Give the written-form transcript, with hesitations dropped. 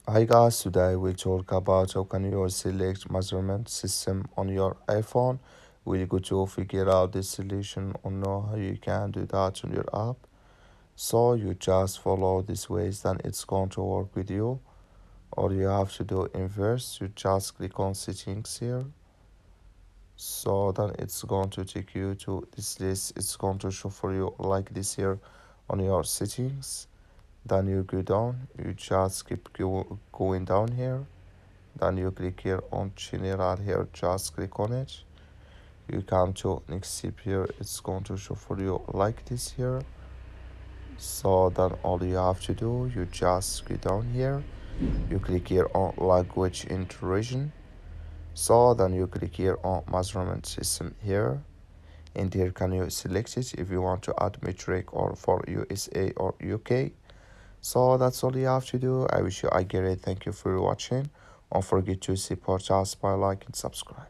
Hi guys, today we'll talk about how can you select measurement system on your iPhone. We'll go to figure out the solution or know how you can do that on your app. So you just follow these ways, then it's going to work with you. Or you have to do inverse. You just click on settings here. So then it's going to take you to this list. It's going to show for you like this here on your settings. Then you go down. You just keep going down here. Then you click here on general here, just click on it. You come to next step here, it's going to show for you like this here. So then all you have to do, you just go down here, you click here on language into region. So then you click here on measurement system here, and here can you select it if you want to add metric or for USA or UK. So that's all you have to do. I wish you a great thank you for watching. Don't forget to support us by like and subscribe.